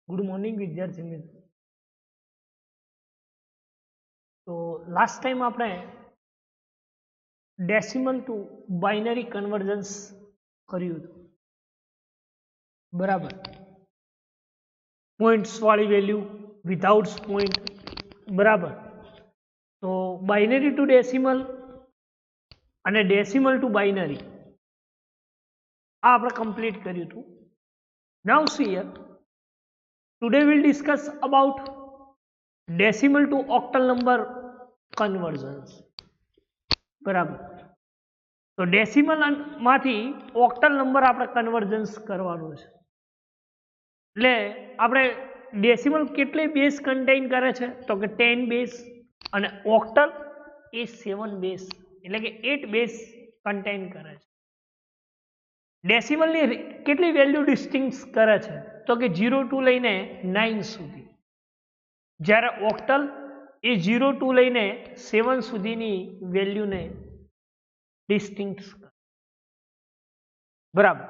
Good morning વિદ્યાર્થી મિત્રો. તો લાસ્ટ ટાઈમ આપણે ડેસિમલ ટુ બાઇનરી કન્વર્જન્સ કર્યું હતું, બરાબર. પોઈન્ટ્સ વાળી વેલ્યુ વિધાઉટ પોઈન્ટ, બરાબર. તો બાઇનરી ટુ ડેસિમલ અને ડેસિમલ ટુ બાઇનરી આ આપણે કમ્પ્લીટ કર્યું હતું. Now see here, today we'll discuss about decimal to octal number conversions, બરાબર. તો ડેસિમલ માંથી ઓક્ટલ નંબર આપણે કન્વર્જન્સ કરવાનું છે. એટલે આપણે ડેસિમલ કેટલી બેઝ કન્ટેઇન કરે છે તો કે 10 બેઝ અને ઓક્ટલ એ 7 બેઝ એટલે કે 8 બેઝ કન્ટેઇન કરે છે. ડેસિમલની કેટલી વેલ્યુ ડિસ્ટિંક્ટ કરે છે તો કે 0 ટુ લઈને 9 સુધી, જ્યારે ઓક્ટલ એ 0 ટુ લઈને 7 સુધીની વેલ્યુને ડિસ્ટિંક્ટ કરે, બરાબર.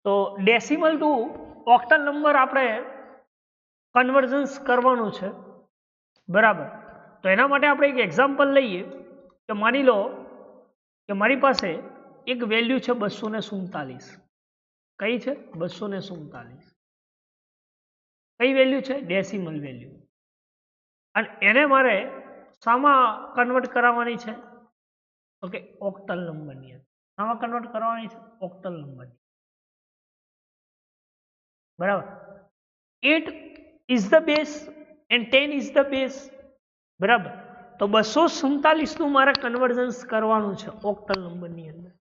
તો ડેસિમલ ટુ ઓક્ટલ નંબર આપણે કન્વર્જન્સ કરવાનું છે, બરાબર. તો એના માટે આપણે એક એક્ઝામ્પલ લઈએ કે માની લો કે મારી પાસે એક વેલ્યુ છે 247. કઈ છે? 247. કઈ વેલ્યુ છે? Decimal value. અને એને મારે શામાં કન્વર્ટ કરાવવાની છે તો કે ઓક્ટલ નંબરની અંદર. શામાં કન્વર્ટ કરવાની છે? ઓક્ટલ નંબરની, બરાબર. 8 is the base and 10 is the base, બરાબર. તો 247 નું મારે કન્વર્જન્સ કરવાનું છે ઓક્ટલ નંબરની અંદર,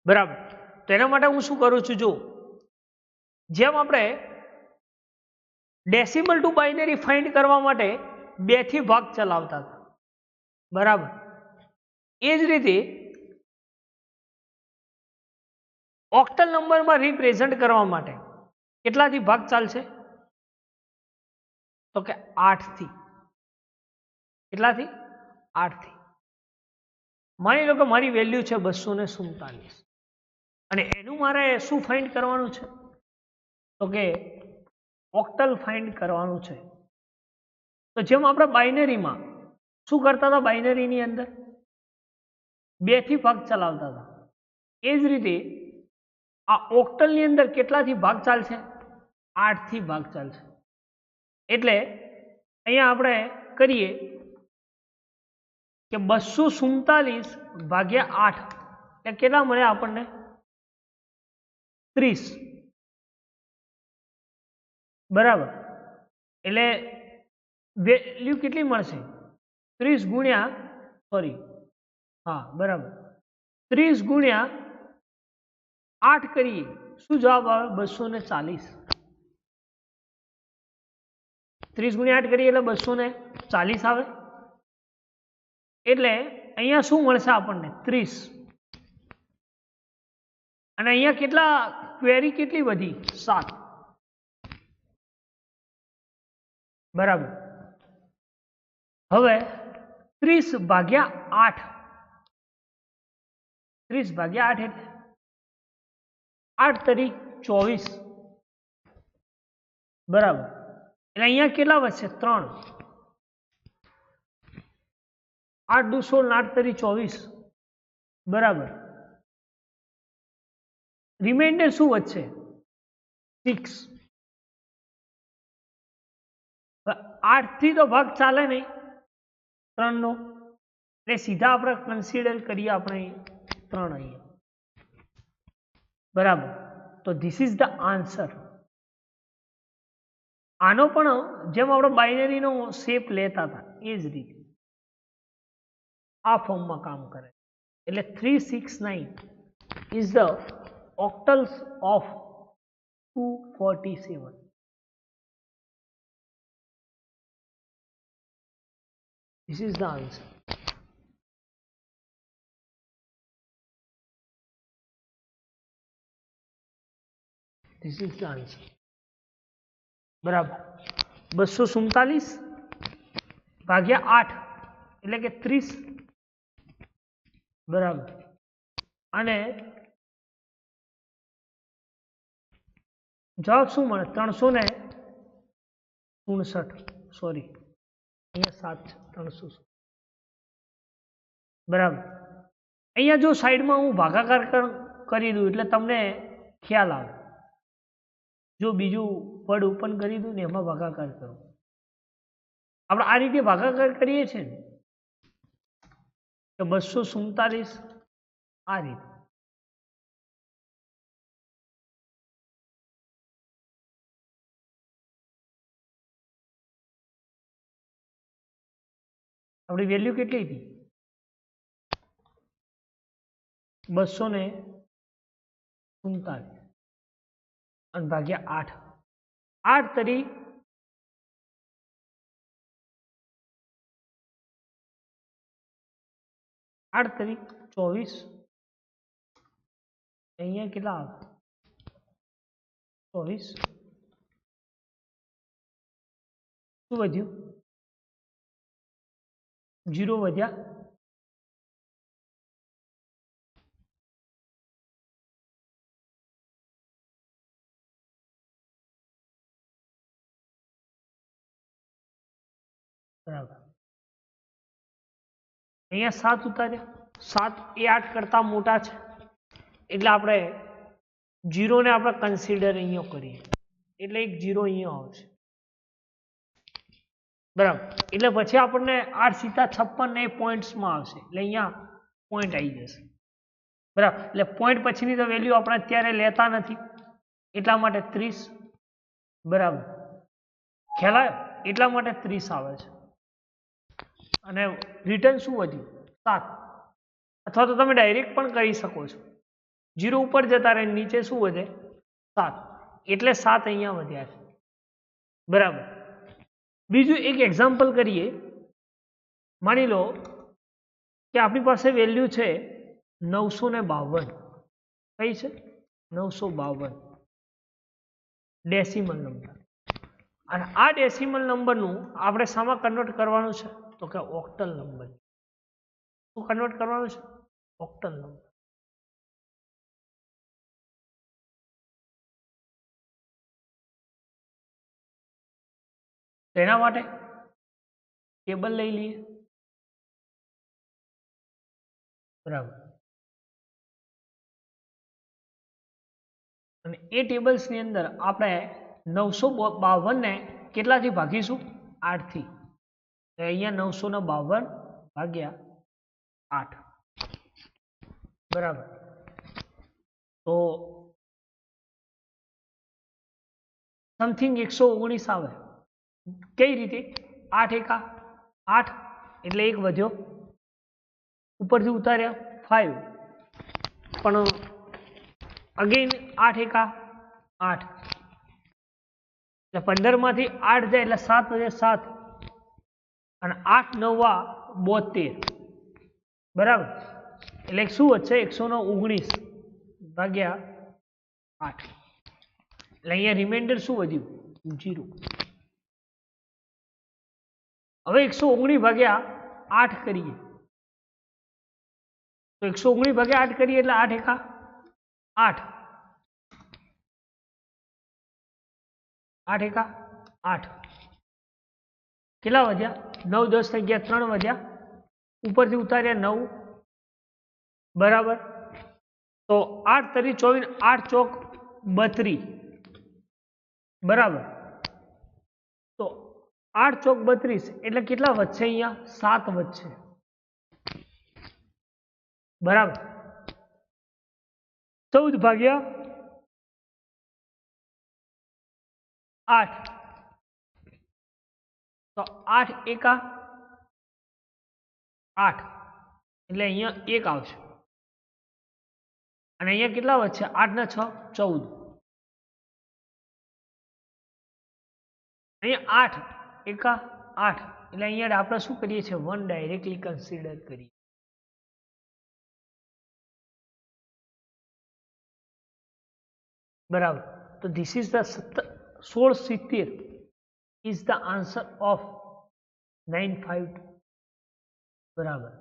બરાબર. તો એના માટે હું શું કરું છું, જો જેમ આપણે ડેસિમલ ટુ બાઇનરી ફાઇન્ડ કરવા માટે 2 થી ભાગ ચલાવતા હતા, બરાબર. એ જ રીતે ઓક્ટલ નંબરમાં રિપ્રેઝન્ટ કરવા માટે કેટલાથી ભાગ ચાલશે તો કે 8 થી. કેટલાથી? 8 થી. માની લો કે મારી વેલ્યુ છે 247 અને એનું મારે શું ફાઇન્ડ કરવાનું છે તો કે ઓક્ટલ ફાઇન્ડ કરવાનું છે. તો જેમ આપણે બાઇનરીમાં શું કરતા હતા, બાઇનરીની અંદર 2 થી ભાગ ચલાવતા હતા, એ જ રીતે આ ઓક્ટલની અંદર કેટલાથી ભાગ ચાલશે? 8 થી ભાગ ચાલશે. એટલે અહીંયા આપણે કરીએ કે 247 ભાગ્યા 8 એટલે કેટલા મળે આપણને? 30, બરાબર. એટલે વેલ્યુ કેટલી મળશે? 30 ગુણ્યા, સોરી, હા, બરાબર, 30 ગુણ્યા 8 કરીએ, શું જવાબ આવે? 240. 30 ગુણ્યા 8 કરીએ એટલે 240 આવે. એટલે અહીંયા શું મળશે આપણને? 30. અને અહીંયા કેટલા ક્વેરી કેટલી વધી? 7, બરાબર. હવે 30 ભાગ્યા 8, 30 ભાગ્યા 8 એટલે 8 તરી 24, બરાબર. એટલે અહીંયા કેટલા વધશે? 3. 8 દુ 16, 8 તરી 24, બરાબર. રિમાઇન્ડર શું વધશે? 6. 8 થી તો ભાગ ચાલે નહીં 3 નો, એટલે સીધા આપણે કન્સિડર કરીએ આપણે 3 અહીંયા, બરાબર. તો ધીસ ઇઝ ધ આન્સર. આનો પણ જેમ આપણે બાઇનરીનો શેપ લેતા હતા એ જ રીતે આ ફોર્મમાં કામ કરે. એટલે 369 is the octals of 247. This is the answer. This is the answer. બરાબર. 247 ભાગ્યા 8 એટલે કે 30, બરાબર. અને જવાબ શું મળે? 369 સોરી અહીંયા 7 છે 300 બરાબર. અહીંયા જો સાઈડમાં હું ભાગાકાર કરી દઉં એટલે તમને ખ્યાલ આવે. જો બીજું પદ ઓપન કરી દઉં ને એમાં ભાગાકાર કરો, આપણે આ રીતે ભાગાકાર કરીએ છીએ ને કે 247 આ રીતે. આપણી વેલ્યુ કેટલી હતી? 247 અને ભાગ્યા 8. 8 તરી 24. અહીંયા કેટલા આવે? 24. શું વધ્યું? 0 વધ્યા. બરાબર. અહીંયા 7 ઉતાર્યા. 7 એ 8 કરતા મોટા છે એટલે આપણે 0 ને આપણે કન્સિડર અહીંયા કરીએ એટલે એક 0 અહીંયા આવશે. બરાબર. એટલે પછી આપણને 8 સીધા 56 ને પોઈન્ટ્સમાં આવશે એટલે અહીંયા પોઈન્ટ આવી જશે. બરાબર. એટલે પોઈન્ટ પછીની તો વેલ્યુ આપણે અત્યારે લેતા નથી એટલા માટે 30. બરાબર. ખ્યાલ આવ્યો? એટલા માટે 30 આવે છે. અને રિટર્ન શું વધ્યું? 7. અથવા તો તમે ડાયરેક્ટ પણ કરી શકો છો. 0 ઉપર જતા રહે નીચે શું વધે? 7. એટલે 7 અહીંયા વધ્યા છે. બરાબર. બીજું એક એક્ઝામ્પલ કરીએ. માની લો કે આપણી પાસે વેલ્યુ છે 952. કઈ છે? 952 ડેસિમલ નંબર. અને આ ડેસિમલ નંબરનું આપણે શામાં કન્વર્ટ કરવાનું છે? તો કે ઓક્ટલ નંબર. શું કન્વર્ટ કરવાનું છે? Octal number. તેના માટે ટેબલ લઈ લઈએ. બરાબર. અને એ ટેબલ્સની અંદર આપણે 952 ને કેટલાથી ભાગીશું? 8 થી. અહીંયા 952 ભાગ્યા 8. બરાબર. તો સમથિંગ 119 આવે. કઈ રીતે? 8 એકા 8 એટલે 1 વધ્યો, ઉપરથી ઉતાર્યા 5 પણ અગેન 8 એકા 8 એટલે 15 માંથી 8 જાય એટલે 7 વધે 7 અને 8 9 72. બરાબર. એટલે શું વધશે? 119 ભાગ્યા 8 એટલે અહીંયા રિમાઇન્ડર શું વધ્યું? 0. હવે 119 ભાગ્યા 8 કરીએ તો 119 ભાગ્યા 8 કરીએ એટલે 8 એકા 8 8 એકા 8 કેટલા વધ્યા? 9 10 થઈ ગયા 3 વધ્યા, ઉપરથી ઉતાર્યા 9. બરાબર. તો 8 તરી 24 8 ચોક 32. બરાબર. તો 8 ચોક 32 એટલે કેટલા વધશે? અહીંયા 7 વધશે. બરાબર. 14 ભાગ્યા 8 તો 8 એકા 8 એટલે અહીંયા 1 આવશે. અને અહીંયા કેટલા વધશે? 8 ને 6 14. અહીંયા 8 એકા 8 એટલે અહીંયા આપણે શું કરીએ છીએ? 1 ડાયરેક્ટલી કન્સિડર કરીએ. બરાબર. તો this is the 1670 is the answer of 952. બરાબર.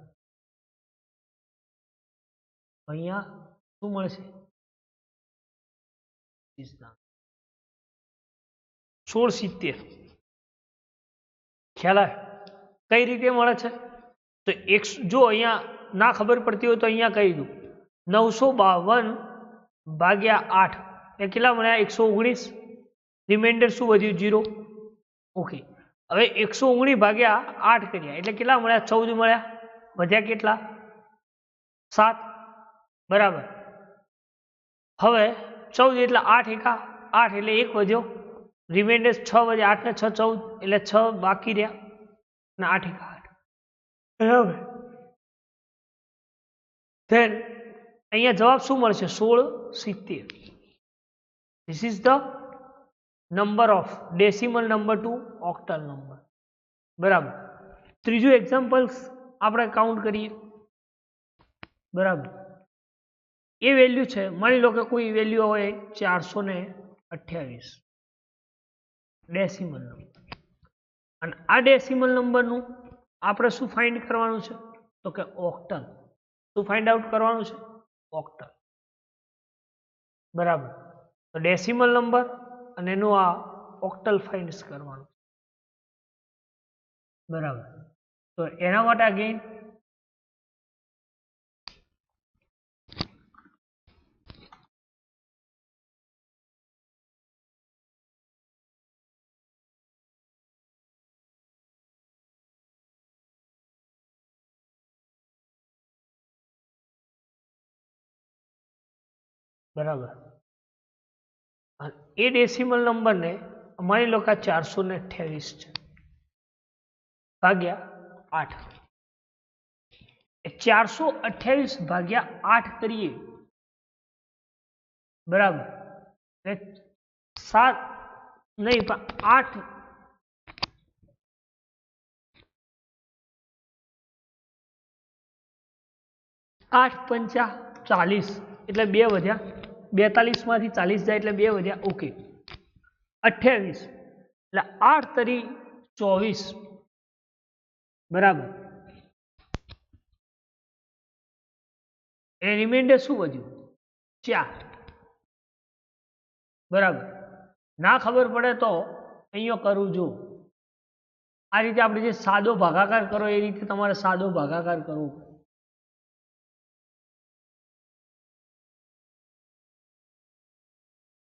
અહીંયા શું મળશે? 1670 ખ્યાલ આવે કઈ રીતે મળે છે તો જો અહીંયા ના ખબર પડતી હોય તો અહીંયા કહી દઉં 952 ભાગ્યા 8 એ કેટલા મળ્યા 119 રિમાઇન્ડર શું વધ્યું 0 ઓકે હવે 119 ભાગ્યા 8 કર્યા એટલે કેટલા મળ્યા 14 મળ્યા વધ્યા કેટલા 7 બરાબર હવે 14 એટલે 8 એકા 8 એટલે 1 વધ્યો રિમાઇન્ડર 6 વધ્યા 8 ને 6 14 એટલે 6 બાકી રહ્યા અને 8 એકા 8 બરાબર then અહીંયા જવાબ શું મળશે 1670 this is the number of decimal number to octal number બરાબર ત્રીજું એક્ઝામ્પલ આપણે કાઉન્ટ કરીએ બરાબર એ વેલ્યુ છે માની લો કે કોઈ વેલ્યુ હોય 428 ડેસિમલ નંબર અને આ ડેસિમલ નંબરનું આપણે શું ફાઇન્ડ કરવાનું છે તો કે ઓક્ટલ શું ફાઇન્ડ આઉટ કરવાનું છે ઓક્ટલ બરાબર તો ડેસિમલ નંબર અને એનું આ ઓક્ટલ ફાઇન્ડ કરવાનું બરાબર તો એના માટે અગેન બરાબર એ ડેસિમલ નંબરને માની લો કે 428 છે ભાગ્યા 8 એ 428 ભાગ્યા 8 કરીએ બરાબર એ 7 નહીં પણ 8 8 પંચા 40 એટલે 2 વધ્યા 42 માંથી 40 જાય એટલે 2 વધ્યા ઓકે 28 એટલે 8 તરી 24 બરાબર એ રિમાઇન્ડર શું વધ્યું 4 બરાબર ના ખબર પડે તો અહીંયા કરું જો આ રીતે આપણે જે સાદો ભાગાકાર કરો એ રીતે તમારે સાદો ભાગાકાર કરવો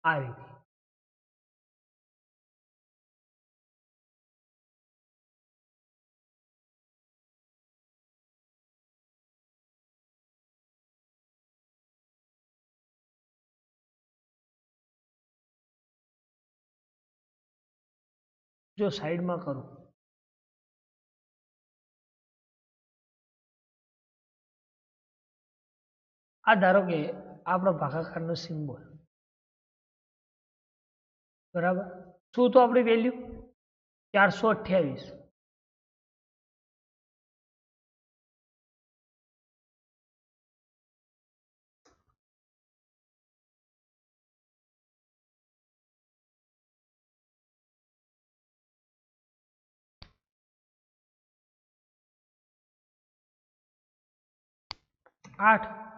આ રીતે જો સાઈડમાં કરું આ ધારો કે આપણો ભાગાકારનો સિમ્બોલ બરાબર શું તો આપણી વેલ્યુ 428 8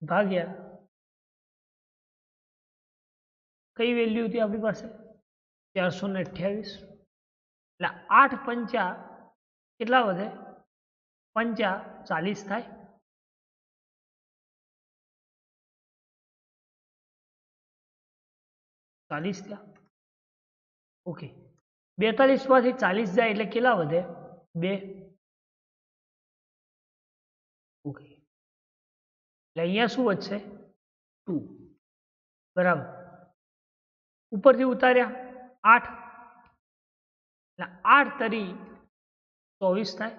ભાગ્યા કઈ વેલ્યુ હતી આપણી પાસે 428 એટલે 8 પંચા કેટલા વધે 5 40 થાય 40 થયા ઓકે 42 માંથી 40 જાય એટલે કેટલા વધે 2 ઓકે એટલે અહીંયા શું વધશે 2 બરાબર ઉપરથી ઉતાર્યા 8 એટલે 8 તરી 24 થાય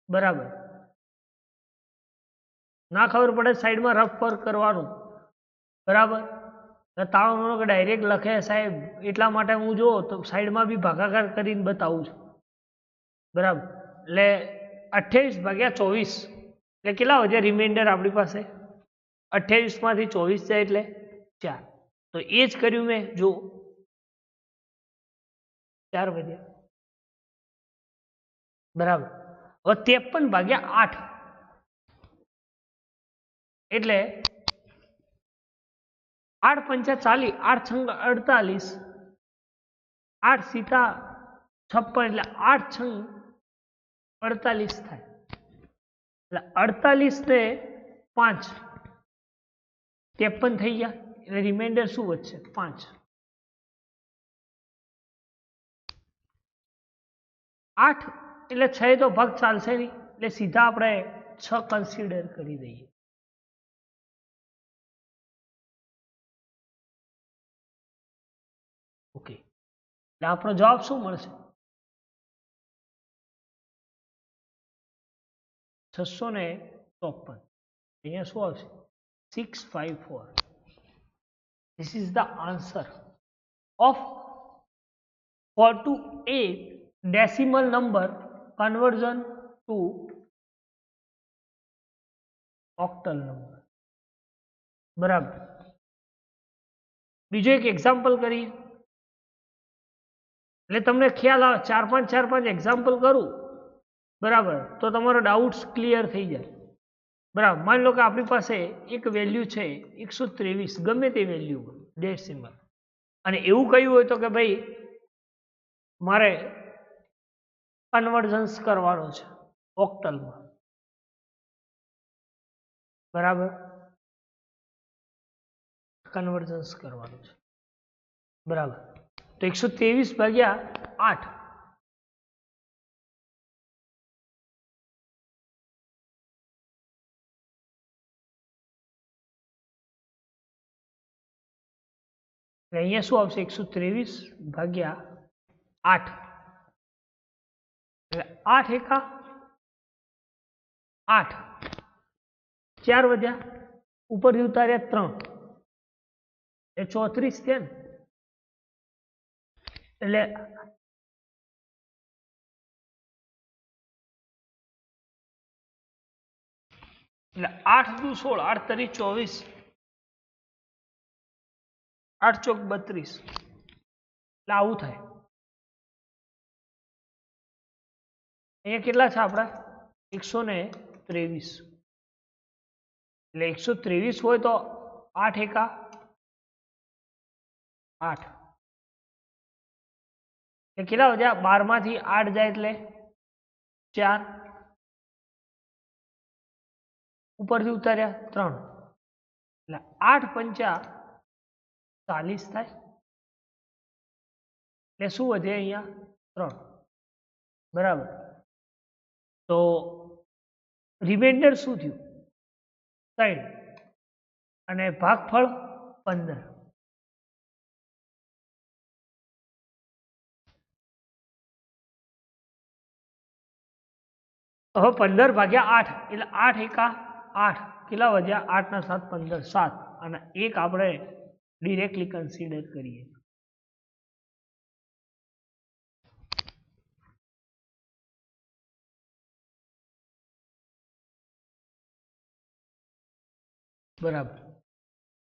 બરાબર ના ખબર પડે સાઈડમાં રફ પર કરવાનું બરાબર તાવનો કે ડાયરેક્ટ લખે સાહેબ એટલા માટે હું જો તો સાઈડમાં બી ભાગાકાર કરીને બતાવું છું બરાબર એટલે 28 ભાગ્યા 24 એટલે કેટલા વધ્યા રિમાઇન્ડર આપણી પાસે 28 માંથી 24 જાય એટલે 4 તો એ જ કર્યું મેં જો 4 વધ્યા બરાબર હવે 53 ભાગ્યા 8 એટલે 8 પંચા 40, 8 છંગ 48, 8 સીતા 56, એટલે 8 છંગ 48 થાય. એટલે 48 ને 5 53 થઈ ગયા. એટલે રિમાઇન્ડર શું વધશે? 5. 8 એટલે 6 તો ભાગ ચાલશે નહીં, એટલે સીધા આપણે 6 કન્સિડર કરી દઈએ. ઓકે, એટલે આપણો જવાબ શું મળશે? 654. અહીંયા શું આવશે? 654. This is the answer of 4 to 8 decimal number conversion to octal number. બરાબર. બીજો એક એક્ઝામ્પલ કરીએ એટલે તમને ખ્યાલ આવે. 4-5 એક્ઝામ્પલ કરું, બરાબર, તો તમારો ડાઉટ્સ ક્લિયર થઈ જાય. બરાબર. માની લો કે આપણી પાસે એક વેલ્યુ છે 123, ગમે તે વેલ્યુ ડેસિમલ, અને એવું કહ્યું હોય તો કે ભાઈ મારે કન્વર્જન્સ કરવાનો છે ઓક્ટલમાં. બરાબર, કન્વર્જન્સ કરવાનું છે. બરાબર, તો 123 ભાગ્યા 8 અહીંયા શું આવશે? 123 ભાગ્યા 8, એટલે 8 એકા 8, 4 વધ્યા, ઉપરથી ઉતાર્યા 3, એ 34 થયા ને. એટલે એટલે 8 દુ 16, 8 તરી 24, 8 ચોક 32. એટલે આવું થાય. અહીંયા કેટલા છે આપણા? 123. એટલે 123 હોય તો 8 એકા 8, એટલે કેટલા વધ્યા? 12 માંથી 8 જાય એટલે 4, ઉપરથી ઉતાર્યા 3, એટલે 8 પંચા 40 થાય. એટલે શું વધે અહીંયા? 3. બરાબર, તો રિમાઇન્ડર શું થયું? 3, અને ભાગફળ 15. હવે 15 ભાગ્યા 8, એટલે 8 એકા 8, કેટલા વધ્યા? 8 ના 7 15, 7, અને 1 આપણે ડિરેક્ટલી કન્સિડર કરીએ. બરાબર,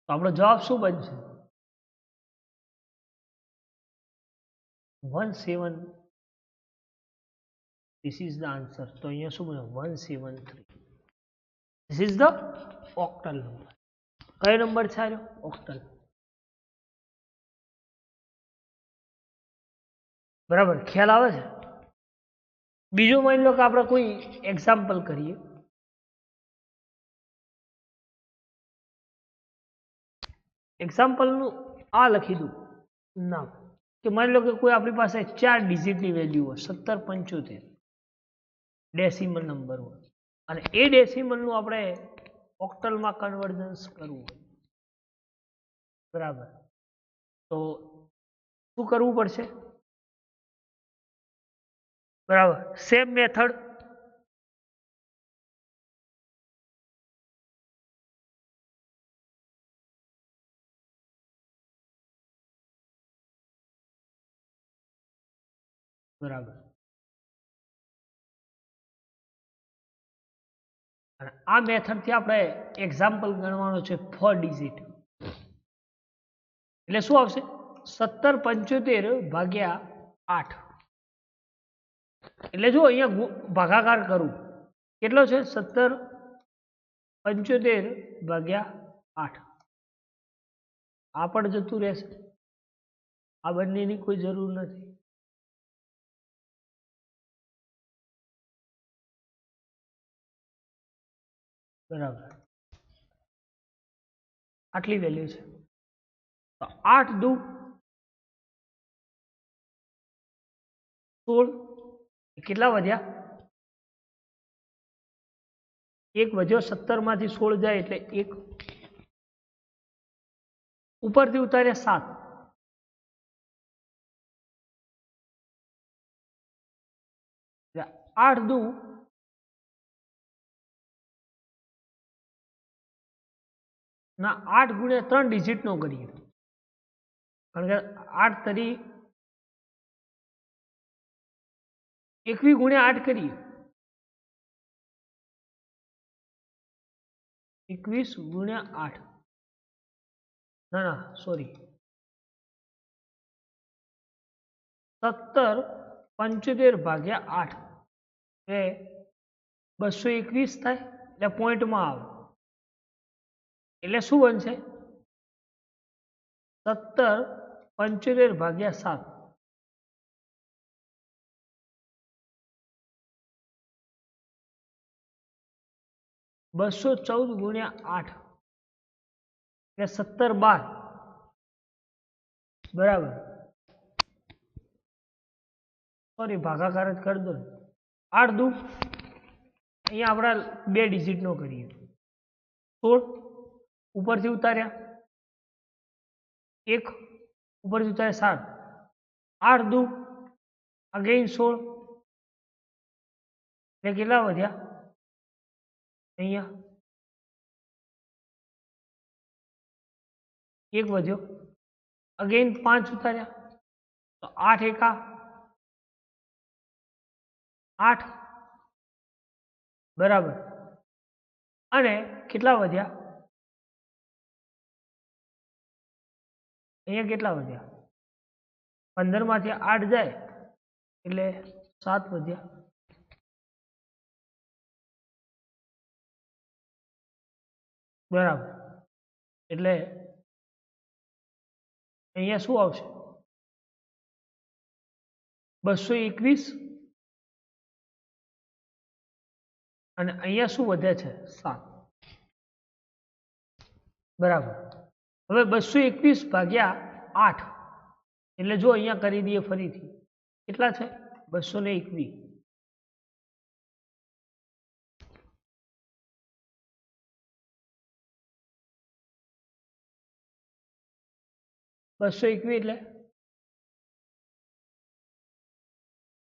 તો આપણો જવાબ શું બનશે? 17. This is the answer. તો અહીંયા શું બને? 173. This is the octal number. કયો નંબર છે આ? ઓક્ટલ. બરાબર, ખ્યાલ આવે છે? બીજું માની લો કે આપણે કોઈ એક્ઝામ્પલ કરીએ. એક્ઝામ્પલનું આ લખી દઉં નામ, કે માની લો કે કોઈ આપણી પાસે 4 ડિજિટની વેલ્યુ હોય, 1775 ડેસિમલ નંબર હોય, અને એ ડેસિમલનું આપણે ઓક્ટલમાં કન્વર્જન્સ કરવું હોય. બરાબર, તો શું કરવું પડશે? બરાબર, સેમ મેથડ. બરાબર, અને આ મેથડથી આપણે એક્ઝામ્પલ ગણવાનો છે 4 ડિજિટ. એટલે શું આવશે? 1775 ભાગ્યા 8. એટલે જો અહીંયા ભાગાકાર કરું, કેટલો છે? 17 75/8 આ પણ જતું રહેશે, આ બંનેની કોઈ જરૂર નથી. બરાબર, આટલી વેલ્યુ છે. તો 8 દુ 16 કેટલા વધ્યા? 1 વધ્યો, 17 માંથી 16 જાય એટલે 1. ઉપરથી ઉતાર્યા 7. 8 દુ ના 8 ગુણ્યા 3 ડિજિટ નો કરીએ, કારણ કે 8 તરી 21 ગુણ્યા 8 કરીએ, 21 ગુણ્યા 8, ના ના સોરી 17 75/8 એ 221 થાય, એટલે પોઈન્ટમાં આવે, એટલે શું બનશે? 17 75/7. 214 ગુણ્યા 8 એટલે 17/12 બરાબર. સોરી ભાગાકાર જ કરી દો. 8 દુ અહીંયા આપણે 2 ડિજિટ નો કરીએ, 16 ઉપરથી ઉતાર્યા 1, ઉપરથી ઉતાર્યા 7. 8 દુ અગેન 16 એટલે કેટલા વધ્યા? અહીંયા 1 વધ્યો, અગેન 5 ઉતાર્યા તો 8 એકા 8 બરાબર. અને કેટલા વધ્યા? અહીંયા કેટલા વધ્યા? 15 માંથી 8 જાય એટલે 7 વધ્યા. બરાબર, એટલે અહીંયા શું આવશે? 221 અને અહીંયા શું વધે છે? 7 બરાબર. હવે 221/8 એટલે જો અહીંયા કરી દઈએ ફરીથી, કેટલા છે? 221. એટલે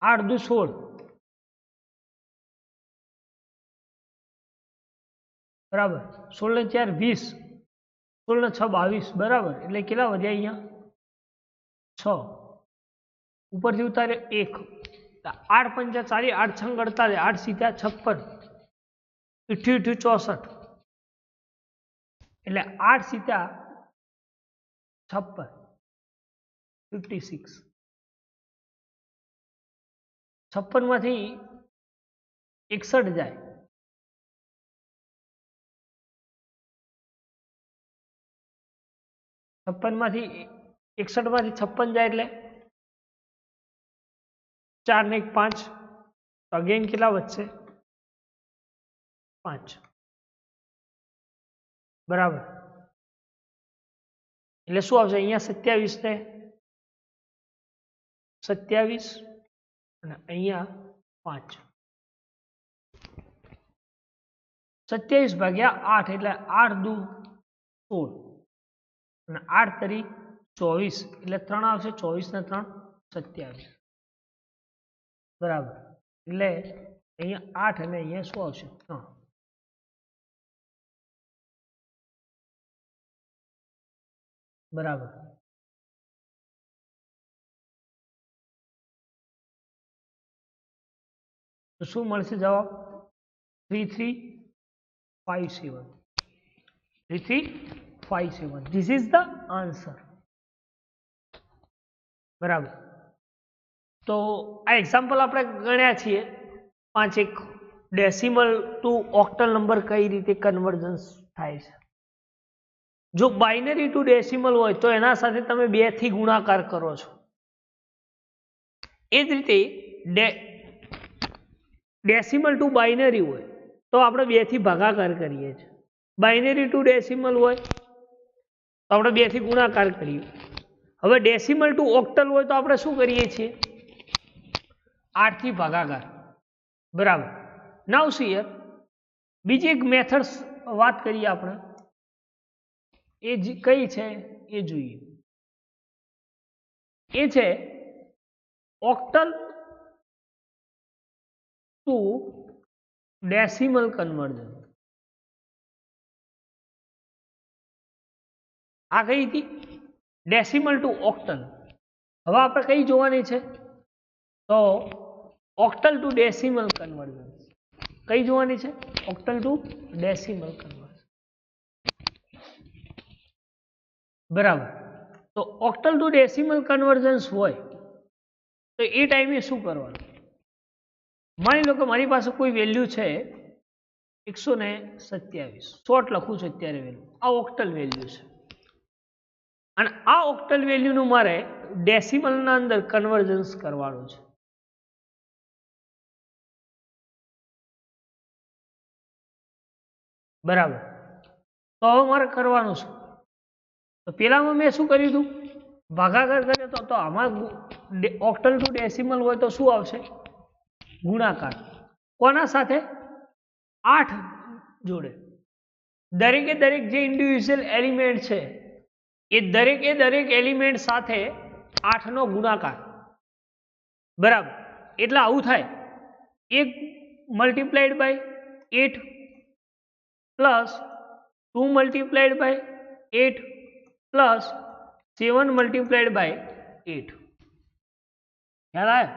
8 દુ 16 બરાબર, 16 ને 4 20, 16 ને 6 22 બરાબર. એટલે કેટલા વધ્યા? અહીંયા 6, ઉપરથી ઉતારે 1, 8 પંચા 40, 8 છંગ 48, 8 સીધા 56, 88 64, એટલે 8 સીધા 56 56. 56 માંથી 61 જાય, 56 માંથી 61 માંથી 56 જાય એટલે 4 ને 1 5, અગેન કેટલા વધશે? 5 બરાબર. એટલે શું આવશે? અહીંયા 27 ને 27 અને અહીંયા 5. 27/8 એટલે 8 દુ 16 અને 8 તરી 24 એટલે 3 આવશે, 24 ને 3 27 બરાબર. એટલે અહીંયા 8 અને અહીંયા શું આવશે? 3 બરાબર. તો શું મળશે જવાબ? 3357. 3357. This is the answer. બરાબર. તો આ એક્ઝામ્પલ આપણે ગણ્યા છીએ 5 એક ડેસિમલ ટુ ઓક્ટલ નંબર કઈ રીતે કન્વર્જન્સ થાય છે? જો બાઇનરી ટુ ડેસિમલ હોય તો એના સાથે તમે 2 થી ગુણાકાર કરો છો. એ જ રીતે ડેસિમલ ટુ બાઇનરી હોય તો આપણે 2 થી ભાગાકાર કરીએ છીએ. બાઇનરી ટુ ડેસિમલ હોય તો આપણે 2 થી ગુણાકાર કરીએ. હવે ડેસિમલ ટુ ઓક્ટલ હોય તો આપણે શું કરીએ છીએ? 8 થી ભાગાકાર. બરાબર. નાઉ સી હિયર બીજી એક મેથડ વાત કરીએ આપણે. એ કઈ છે એ જોઈએ. એ છે ઓક્ટલ ટુ ડેસિમલ કન્વર્ઝન. આ કઈ હતી? Decimal to octal. હવે આપણે કઈ જોવાની છે? તો ઓક્ટલ ટુ ડેસિમલ કન્વર્ઝન. કઈ જોવાની છે? Octal to decimal conversion. બરાબર. તો ઓક્ટલ ટુ ડેસિમલ કન્વર્ઝન્સ હોય તો એ ટાઈમે શું કરવાનું? માની લો કે મારી પાસે કોઈ વેલ્યુ છે 127. શોર્ટ લખું છું અત્યારે વેલ્યુ. આ ઓક્ટલ વેલ્યુ છે અને આ ઓક્ટલ વેલ્યુનું મારે ડેસિમલના અંદર કન્વર્જન્સ કરવાનું છે. બરાબર. તો હવે મારે કરવાનું છે. તો પેલામાં મેં શું કર્યું હતું? ભાગાકાર કર્યો તો આમાં ઓક્ટલ ટુ ડેસિમલ હોય તો શું આવશે? ગુણાકાર. કોના સાથે? 8 જોડે. દરેકે દરેક જે ઇન્ડિવિજ્યુઅલ એલિમેન્ટ છે એ દરેક એલિમેન્ટ સાથે 8 નો ગુણાકાર. બરાબર. એટલે આવું થાય 1 multiplied by 8 plus 2 multiplied by 8 plus 7 multiplied by 8. ખ્યાલ આવે?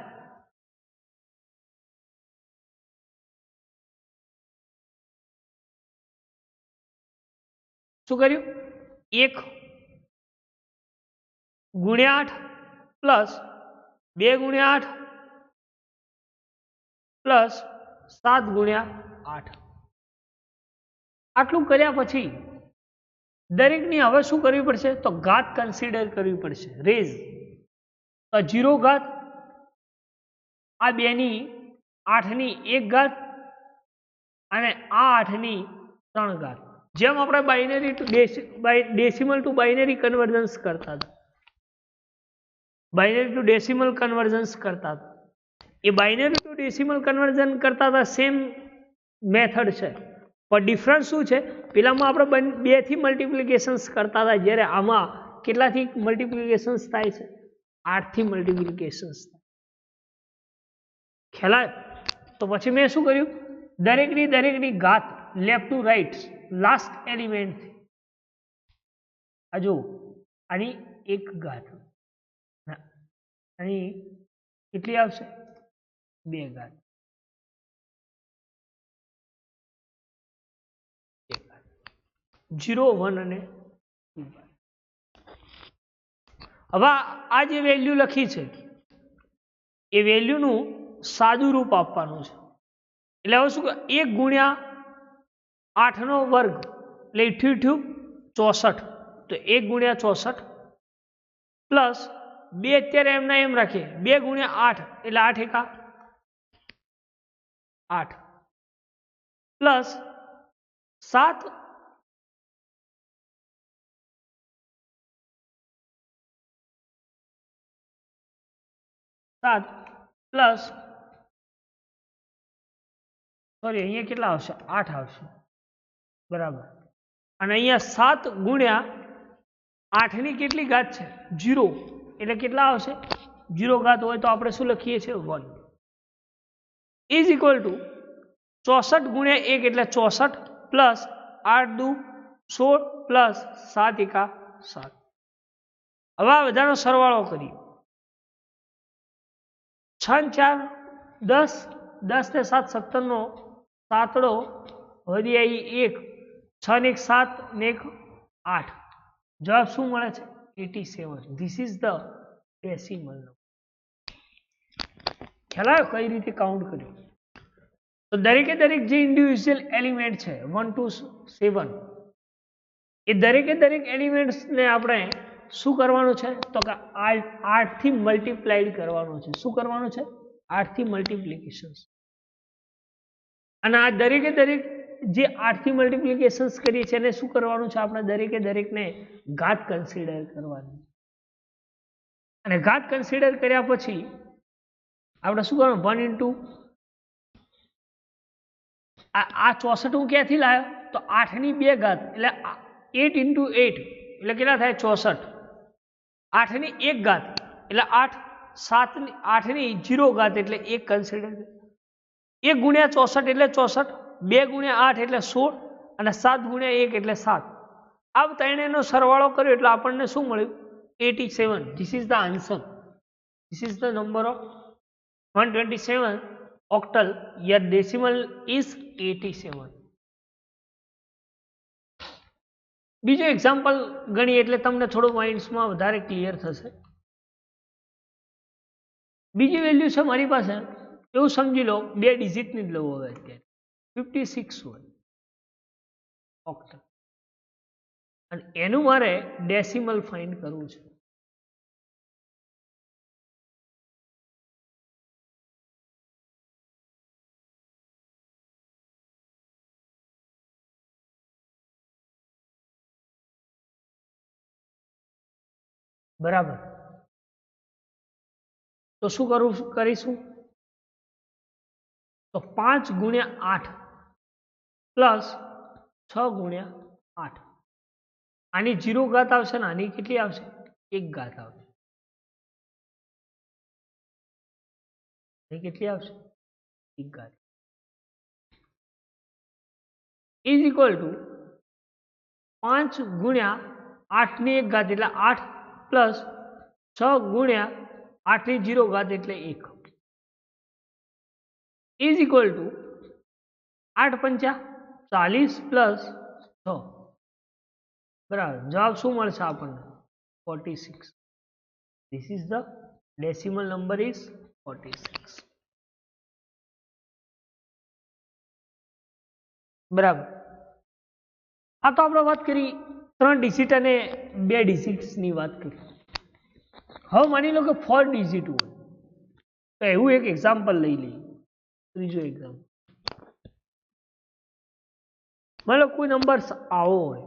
શું કર્યું? 1 ગુણ્યા 8 પ્લસ 2 ગુણ્યા 8 પ્લસ 7 ગુણ્યા 8. આટલું કર્યા પછી દરેકની હવે શું કરવી પડશે? તો ઘાત કન્સિડર કરવી પડશે. રેઝ 0 ઘાત, આ 2 ની 8 ની 1 ઘાત અને આ 8 ની 3 ઘાત. જેમ આપણે binary to decimal to binary conversions કરતા હતા, બાઇનરી ટુ ડેસિમલ કન્વર્જન્સ કરતા હતા, એ બાઇનરી ટુ ડેસિમલ કન્વર્ઝન કરતા હતા સેમ મેથડ છે. પણ ડિફરન્સ શું છે? પેલામાં આપણે 2 થી મલ્ટિપ્લિકેશન્સ કરતા હતા, જ્યારે આમાં કેટલાથી મલ્ટિપ્લિકેશન્સ થાય છે? 8 થી મલ્ટિપ્લિકેશન્સ. ખ્યાલ આવે? તો પછી મેં શું કર્યું? દરેકની ઘાત left to right last element. આ જો આની 1 ઘાત, આની કેટલી આવશે? 2 ઘાત. 0 1 અને 2. હવે આ જે વેલ્યુ લખી છે એ વેલ્યુનું સાદું રૂપ આપવાનું છે. એટલે હવે શું? 1 ગુણ્યા 8 નો વર્ગ એટલે થયું 64. તો 1 ગુણ્યા 64 પ્લસ 2 અત્યારે એમના એમ રાખીએ 2 ગુણ્યા 8 એટલે 8 એકા 8 પ્લસ 7 પ્લસ સોરી અહીંયા કેટલા આવશે? 8 આવશે. બરાબર. અને અહીંયા 7 ગુણ્યા 8 ની કેટલી ઘાત છે? 0. એટલે કેટલા આવશે? 0 ઘાત હોય તો આપણે શું લખીએ છીએ? 1 ઇઝ ઇક્વલ ટુ 64 ગુણ્યા 1 એટલે 64 પ્લસ 8 દુ 16 પ્લસ 7 એકા 7. હવે આ બધાનો સરવાળો કરીએ. 6 4 10, 10 ને 7 17 નો સાતડો વધી આવી 1, 6 ને 1 7 ને 1 8. જવાબ શું મળે છે? 87. This is the decimal number. ખ્યાલ આવ્યો કઈ રીતે કાઉન્ટ કર્યું? તો દરેકે દરેક જે ઇન્ડિવિજ્યુઅલ એલિમેન્ટ છે 1 to 7 એ દરેકે દરેક એલિમેન્ટ્સને આપણે શું કરવાનું છે તો કે 8 થી મલ્ટીપ્લાઈડ કરવાનું છે. શું કરવાનું છે? 8 થી મલ્ટીપ્લિકેશન. અને આ દરેકે દરેક જે 8 થી મલ્ટીપ્લિકેશન્સ કરીએ છીએ એને શું કરવાનું છે? આપણે દરેકે દરેકને ઘાત કન્સિડર કરવાની. અને ઘાત કન્સિડર કર્યા પછી આપણે શું કરવાનું? 1 ઇન્ટુ આ 64 હું ક્યાંથી લાવ્યો? તો 8 ની 2 ઘાત એટલે 8 ઇન્ટુ 8 એટલે કેટલા થાય? 64. 8 ની 1 ઘાત એટલે 8. 7 ની 8 ની 0 ઘાત એટલે 1 કન્સિડર. 1 ગુણ્યા 64 એટલે 64. 2 ગુણ્યા 8 એટલે 16 અને 7 ગુણ્યા 1 એટલે 7. આ ત્રણેયનો સરવાળો કર્યો એટલે આપણને શું મળ્યું? 87. This is the answer. This is the number of 127 octal. Your decimal is 87. બીજો એક્ઝામ્પલ ગણી એટલે તમને થોડું માઇન્ડ્સમાં વધારે ક્લિયર થશે. બીજી વેલ્યુ છે મારી પાસે, એવું સમજી લો 2 ડિજિટની જ લઉં હવે અત્યારે 56 હોય ઓક્ટલ અને એનું મારે ડેસિમલ ફાઇન્ડ કરવું છે. બરાબર. તો શું કરીશું? તો 5 ગુણ્યા 8 પ્લસ 6 ગુણ્યા 8. આની 0 ઘાત આવશે ને આની કેટલી આવશે? 1 ઘાત આવશે. કેટલી આવશે? 1 ઘાત. ઇઝ ઇક્વલ ટુ 5 ગુણ્યા 8 ની 1 ઘાત એટલે 8 પ્લસ 6 ગુણ્યા 8 ની 0 ઘાત એટલે 1 ઇઝ ઇક્વલ ટુ 8 પંચા 40 પ્લસ 6. બરાબર. જવાબ શું મળશે આપણને? 46. This is the decimal number is 46. બરાબર. આ તો આપણે વાત કરી 3 ડિજિટ અને 2 ડિજિટ્સની વાત કરી. હવે માની લો કે 4 ડિજિટ હોય તો એવું એક એક્ઝામ્પલ લઈ લઈએ. ત્રીજો એક્ઝામ્પલ માની લો કોઈ નંબર આવો હોય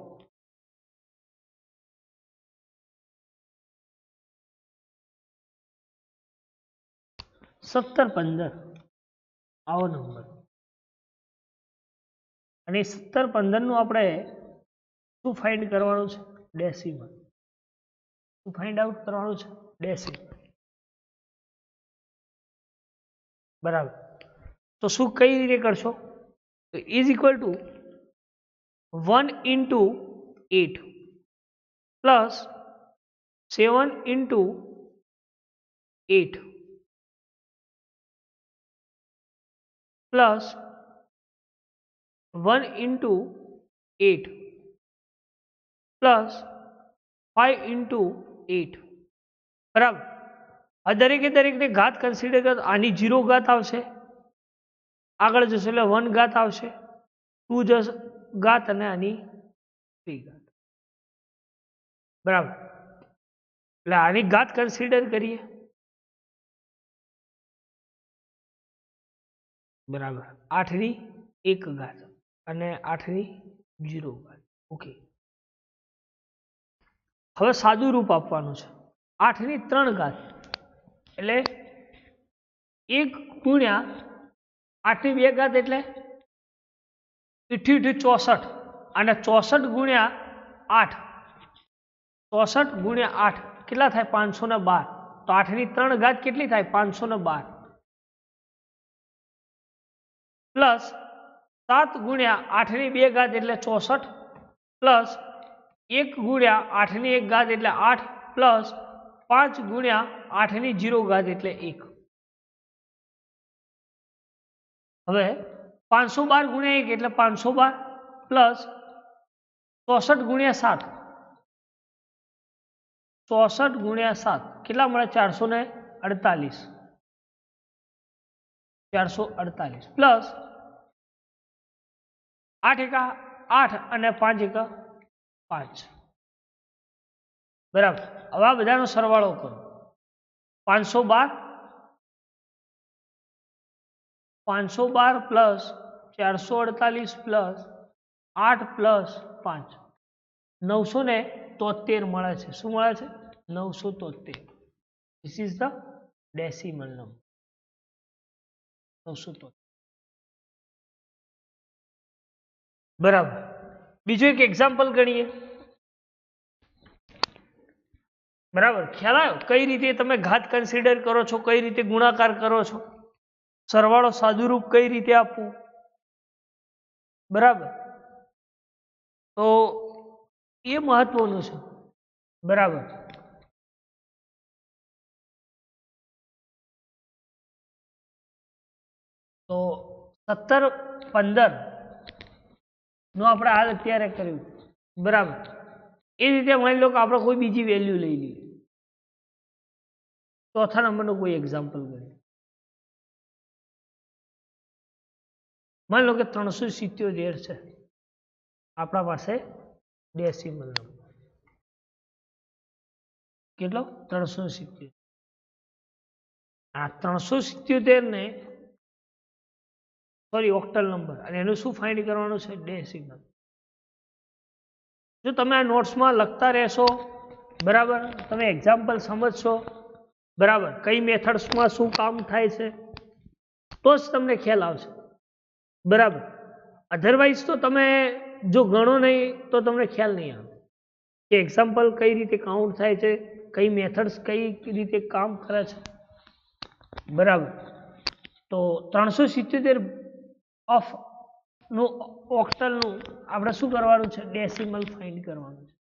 1715 આવો નંબર અને 1715 નું આપણે શું ફાઇન્ડ કરવાનું છે? ડેસિમલ. શું ફાઇન્ડ આઉટ કરવાનું છે? ડેસિમલ. બરાબર. તો શું કઈ રીતે કરશો? તો is equal to 1 into 8 plus 7 into 8 plus 1 into 8 plus 5 into 8. બરાબર. આ દરેકે દરેકને ઘાત કન્સિડર કરો. આની 0 ઘાત આવશે, આગળ જશે એટલે 1 ઘાત આવશે, 2 જશે ઘાત અને આની 3 ઘાત. બરાબર. એટલે આની ઘાત કન્સિડર કરીએ. બરાબર. 8 ની 1 ઘાત અને 8 ની 0 ઘાત. ઓકે. હવે સાદું રૂપ આપવાનું છે. 8 ની 3 ઘાત એટલે 1 ગુણ્યા 8 ની 2 ઘાત એટલે 64 અને 64 ગુણ્યા 8 64 ગુણ્યા 8 કેટલા થાય? 512. તો 8 ની 3 ઘાત કેટલી થાય? 512 પ્લસ 7 ગુણ્યા 8 ની 2 ઘાત એટલે 64 પ્લસ 1 ગુણ્યા 8 ની 1 ઘાત એટલે 8 પ્લસ 5 ગુણ્યા 8 ની 0 ઘાત એટલે 1. હવે 512 ગુણ્યા 1 એટલે 512 પ્લસ 64 ગુણ્યા 7 64 ગુણ્યા 7 કેટલા મળે? 448 પ્લસ 8 એકા 8 અને 5 એકા 5 બરાબર. હવે આ બધાનો સરવાળો કરો. 512 પ્લસ 448 પ્લસ 8 પ્લસ 5 973 મળે છે. શું મળે છે? 973. This is the decimal number. 973 બરાબર. બીજું એક એક્ઝામ્પલ ગણીએ. બરાબર, ખ્યાલ આવ્યો કઈ રીતે તમે ઘાત કન્સિડર કરો છો, કઈ રીતે ગુણાકાર કરો છો, સરવાળો સાદુરૂપ કઈ રીતે આપવું. બરાબર, તો એ મહત્વનું છે. બરાબર, તો 1715 નું આપણે હાલ અત્યારે કર્યું. બરાબર, એ રીતે માની લો કે આપણે કોઈ બીજી વેલ્યુ લઈ લઈએ. ચોથા નંબરનું કોઈ એક્ઝામ્પલ કરીએ. માની લો કે 377 છે આપણા પાસે ડેસિમલ નંબર. કેટલો? 377. આ 377 ને સોરી ઓક્ટલ નંબર, અને એનું શું ફાઇન્ડ કરવાનું છે? ડેસિમલ. જો તમે આ નોટ્સમાં લખતા રહેશો, બરાબર, તમે એક્ઝામ્પલ સમજશો, બરાબર, કઈ મેથડ્સમાં શું કામ થાય છે, તો જ તમને ખ્યાલ આવશે. બરાબર, અધરવાઇઝ તો તમે જો ગણો નહીં તો તમને ખ્યાલ નહીં આવે કે એક્ઝામ્પલ કઈ રીતે કાઉન્ટ થાય છે, કઈ મેથડ્સ કઈ રીતે કામ કરે છે. બરાબર, તો 377 ઓફ નું ઓક્ટલનું આપણે શું કરવાનું છે? ડેસિમલ ફાઇન્ડ કરવાનું છે.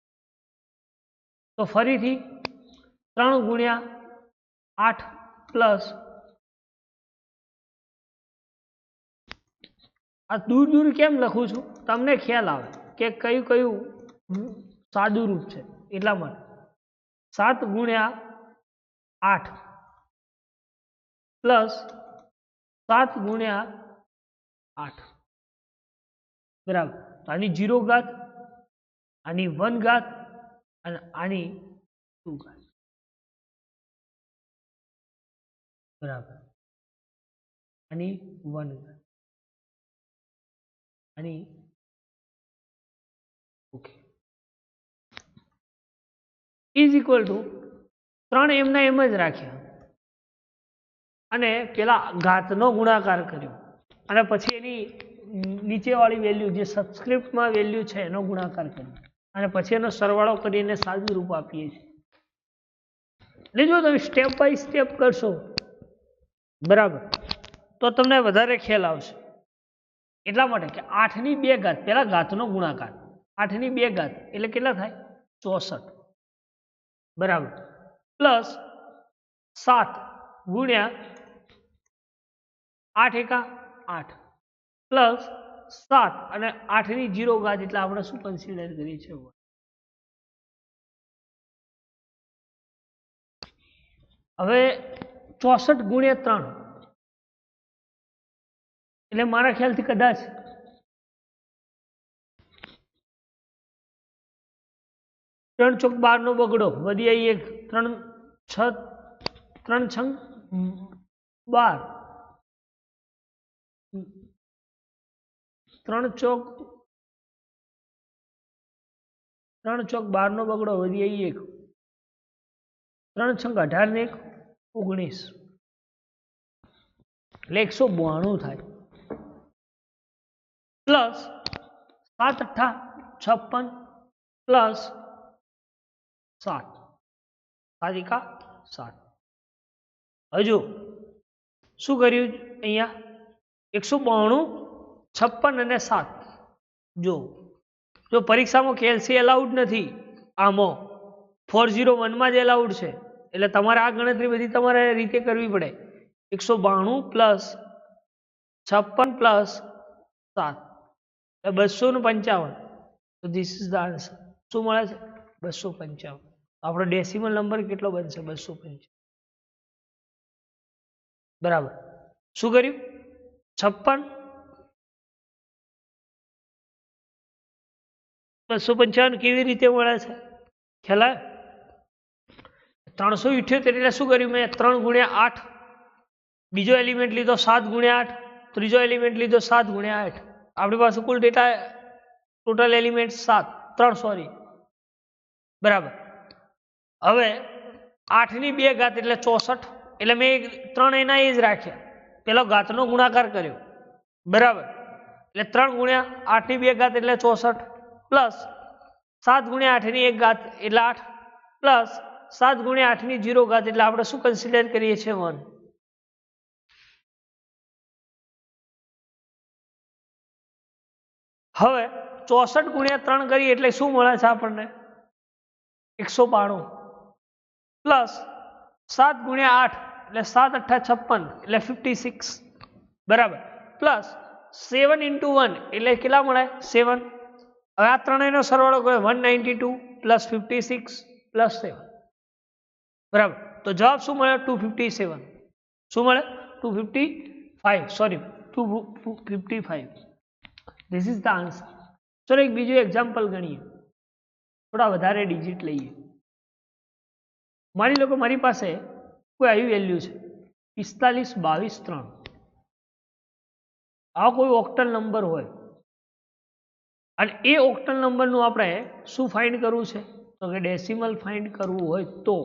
તો ફરીથી 3 ગુણ્યા 8 પ્લસ આ દૂર દૂર કેમ લખું છું? તમને ખ્યાલ આવે કે કયું કયું સાદું રૂપ છે એટલા માટે. 7 ગુણ્યા 8 પ્લસ 7 ગુણ્યા 8 બરાબર. આની 0 ઘાત, આની 1 ઘાત અને આની 2 ઘાત. બરાબર, આની 1 ઘાત, આની ઓકે ઇઝ ઇક્વલ ટુ 3 એમના એમ જ રાખ્યા અને પેલા ઘાતનો ગુણાકાર કર્યો અને પછી એની નીચેવાળી વેલ્યુ જે સબસ્ક્રિપ્ટમાં વેલ્યુ છે એનો ગુણાકાર કર્યો અને પછી એનો સરવાળો કરીને સાદું રૂપ આપીએ છીએ. એટલે જો તમે સ્ટેપ બાય સ્ટેપ કરશો, બરાબર, તો તમને વધારે ખ્યાલ આવશે. એટલા માટે કે 8 ની 2 ઘાત, પેલા ઘાતનો ગુણાકાર, 8 ની 2 ઘાત એટલે કેટલા થાય? 64. બરાબર, પ્લસ 7 ગુણ્યા 8 એકા 8 પ્લસ 7 અને 8 ની 0 ઘાત એટલે આપણે શું કન્સિડર કરીએ છીએ? હવે 64 ગુણ્યા 3 એટલે મારા ખ્યાલથી કદાચ 3 ચોક 12 નો બગડો વધી આવી 1 3 6 12 3 ચોક 12 નો બગડો વધી આવી 1 3 6 18 ને 19 એટલે 192 થાય. પ્લસ 7 8 56 પ્લસ 7 7 એકા 7. હજુ શું કર્યું અહીંયા? 192 56 અને 7. જો પરીક્ષામાં કેલ્સી અલાઉડ નથી, આમાં 401 માં જ અલાઉડ છે, એટલે તમારે આ ગણતરી બધી તમારે રીતે કરવી પડે. 192 પ્લસ 56 પ્લસ 7 એટલે 255. તો ધીસ ઇઝ ધ આન્સર. શું મળે છે? 255. આપણો ડેસિમલ નંબર કેટલો બનશે? 255. બરાબર, શું કર્યું? 56 255 કેવી રીતે મળે છે? ખ્યાલ આવે? 378 એટલે શું કર્યું મેં? 3 ગુણ્યા 8, બીજો એલિમેન્ટ લીધો 7 ગુણ્યા 8, ત્રીજો એલિમેન્ટ લીધો 7 ગુણ્યા 8. આપણી પાસે કુલ ડેટા ટોટલ એલિમેન્ટ 3 સોરી, બરાબર. હવે 8 ની 2 ઘાત એટલે 64, એટલે મેં 3 એના એ જ રાખ્યા, પેલો ઘાતનો ગુણાકાર કર્યો, બરાબર. એટલે 3 ગુણ્યા 8 ની 2 ઘાત એટલે 64 પ્લસ 7 ગુણ્યા 8 ની 1 ઘાત એટલે 8 પ્લસ 7 ગુણ્યા 8 ની 0 ઘાત એટલે આપણે શું કન્સિડર કરીએ છીએ? 1. હવે 64 ગુણ્યા 3 કરીએ એટલે શું મળે છે આપણને? 192 પ્લસ 7 ગુણ્યા 8 એટલે 7 8 56 એટલે 56, બરાબર. પ્લસ 7 into 1 એટલે કેટલા મળે? 7. હવે આ ત્રણેયનો સરવાળો કર્યો 192 પ્લસ 56 પ્લસ 7, બરાબર. તો જવાબ શું મળે? 257. શું મળે? 255, sorry 255. This is the answer. ચલો એક બીજું એક્ઝામ્પલ ગણીએ, થોડા વધારે ડિજિટ લઈએ. માની લો કે મારી પાસે કોઈ આવી વેલ્યુ છે 45 22 3. આ કોઈ ઓક્ટલ નંબર હોય અને એ ઓક્ટલ નંબરનું આપણે શું ફાઇન્ડ કરવું છે? તો કે ડેસિમલ ફાઇન્ડ કરવું હોય તો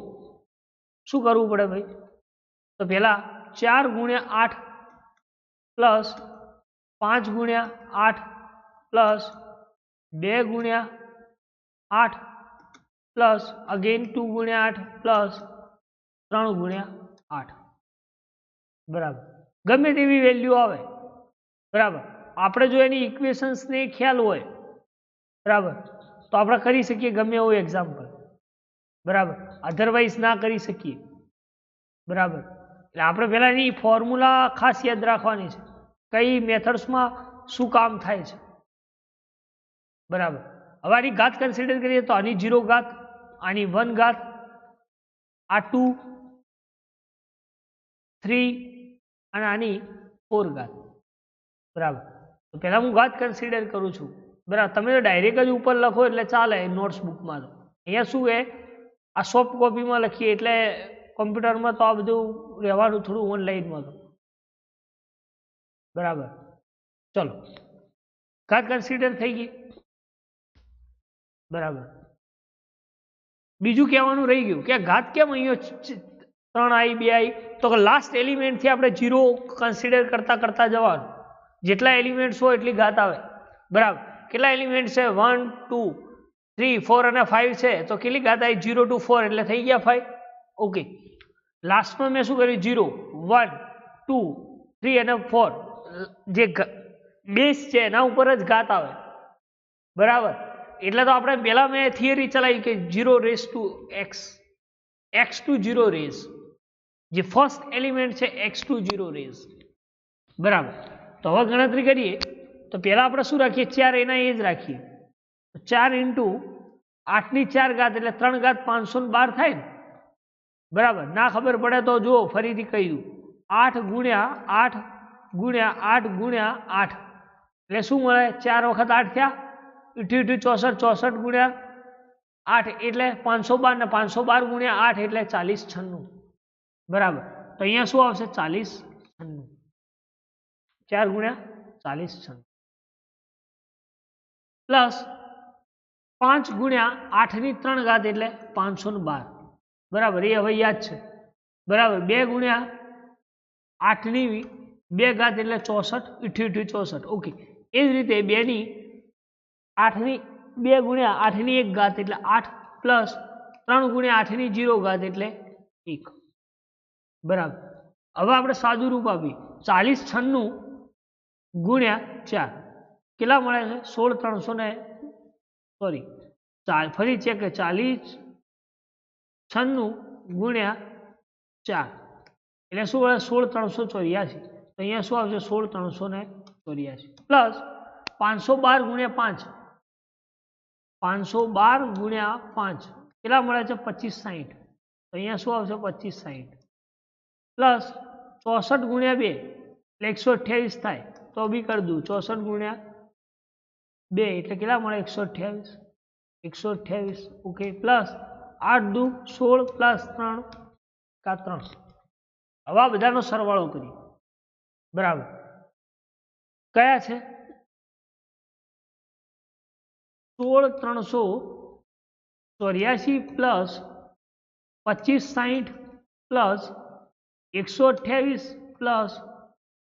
શું કરવું પડે ભાઈ? તો પહેલા 4 ગુણ્યા 8 પ્લસ 5 ગુણ્યા 8 પ્લસ 2 ગુણ્યા 8 પ્લસ અગેન 2 ગુણ્યા 8 પ્લસ 3 ગુણ્યા 8, બરાબર. ગમે તેવી વેલ્યુ આવે, બરાબર. આપણે જો એની ઇક્વેશન્સને ખ્યાલ હોય, બરાબર, તો આપણે કરી શકીએ ગમે એવું એક્ઝામ્પલ, બરાબર. અધરવાઇઝ ના કરી શકીએ, બરાબર. એટલે આપણે પહેલા એની ફોર્મ્યુલા ખાસ યાદ રાખવાની છે, કઈ મેથડ્સમાં શું કામ થાય છે, બરાબર. હવે આની ઘાત કન્સિડર કરીએ તો આની 0 ઘાત, આની 1 ઘાત, આ 2 3 અને આની 4 ઘાત, બરાબર. તો પહેલા હું ઘાત કન્સિડર કરું છું, બરાબર. તમે તો ડાયરેક્ટ જ ઉપર લખો એટલે ચાલે નોટ્સ બુકમાં. તો અહીંયા શું છે, આ સોફ્ટ કોપીમાં લખીએ એટલે કોમ્પ્યુટરમાં તો આ બધું રહેવાનું થોડું ઓનલાઈનમાં તો, બરાબર. ચલો ઘાત કન્સિડર થઈ ગઈ, બરાબર. બીજું કહેવાનું રહી ગયું કે ઘાત કેમ અહીંયા 3 આવી 2 આવી? તો કે લાસ્ટ એલિમેન્ટથી આપણે 0 કન્સિડર કરતા કરતા જવાનું, જેટલા એલિમેન્ટ્સ હોય એટલી ઘાત આવે, બરાબર. કેટલા એલિમેન્ટ છે? 1 2 3 4 અને 5 છે, તો કેટલી ઘાત આવી? 0 to 4 એટલે થઈ ગયા 5. ઓકે, લાસ્ટમાં મેં શું કર્યું? 0 1 2 3 અને 4 જે બેઝ છે એના ઉપર જ ઘાત આવે, બરાબર. એટલે તો આપણે પહેલા મેં થિયરી ચલાવી કે 0 raise to x, x to 0 raise, જે ફર્સ્ટ એલિમેન્ટ છે x ટુ 0 રેઝ, બરાબર. તો હવે ગણતરી કરીએ તો પહેલા આપણે શું રાખીએ? 4 એના એ જ રાખીએ. 4 into 8 ની 4 ઘાત એટલે 3 ઘાત 512 થાય ને, બરાબર. ના ખબર પડે તો જુઓ ફરીથી કહી દઉં, 8 ગુણ્યા 8 ગુણ્યા 8 ગુણ્યા 8 એટલે શું મળે? 4 વખત 8 થયા, 64 64 ગુણ્યા 8 એટલે 512 ને 512 ગુણ્યા 8 એટલે 40 96, બરાબર. તો અહીંયા શું આવશે? 40 96. 4 ગુણ્યા 40 96 પ્લસ 5 ગુણ્યા 8 ની 3 ઘાત એટલે 512, બરાબર. એ હવે યાદ છે, બરાબર. 2 ગુણ્યા 8 ની 2 ઘાત એટલે 64 64. ઓકે, એ જ રીતે 2 ની 8 ની 2 ગુણ્યા 8 ની 1 ઘાત એટલે 8 પ્લસ 3 ગુણ્યા 8 ની 0 ઘાત એટલે 1, બરાબર. હવે આપણે સાદું રૂપ આપી 40 96 ગુણ્યા 4 કેટલા મળે છે? 16 300 ને સોરી ફરી ચેક, 40 96 ગુણ્યા 4 એટલે શું મળે? 16 384. તો અહીંયા શું આવશે? 16 384 પ્લસ 512 ગુણ્યા 5, 512 ગુણ્યા 5 કેટલા મળે છે? 2560. તો અહીંયા શું આવશે? 2560 પ્લસ 64 ગુણ્યા 2 એટલે 128 થાય, તો બી કરી દઉં 64 ગુણ્યા 2 એટલે કેટલા મળે? 128. 128 ઓકે પ્લસ 8 દુ 16 પ્લસ 3 કા 3 હવે આ બધાનો સરવાળો કરીએ બરાબર કયા છે 16384 પ્લસ 2560 પ્લસ 128 પ્લસ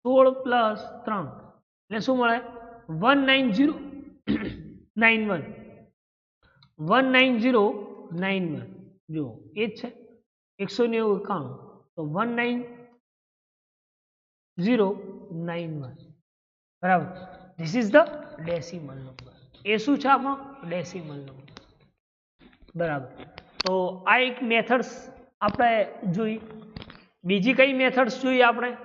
16 પ્લસ 3 એટલે શું મળે 19091 19091 જો એ જ છે 191 તો 19091 બરાબર this is the decimal number એ શું છે આપણો ડેસિમલ નંબર બરાબર તો આ એક મેથડ્સ આપણે જોઈ બીજી કઈ મેથડ્સ જોઈએ આપણે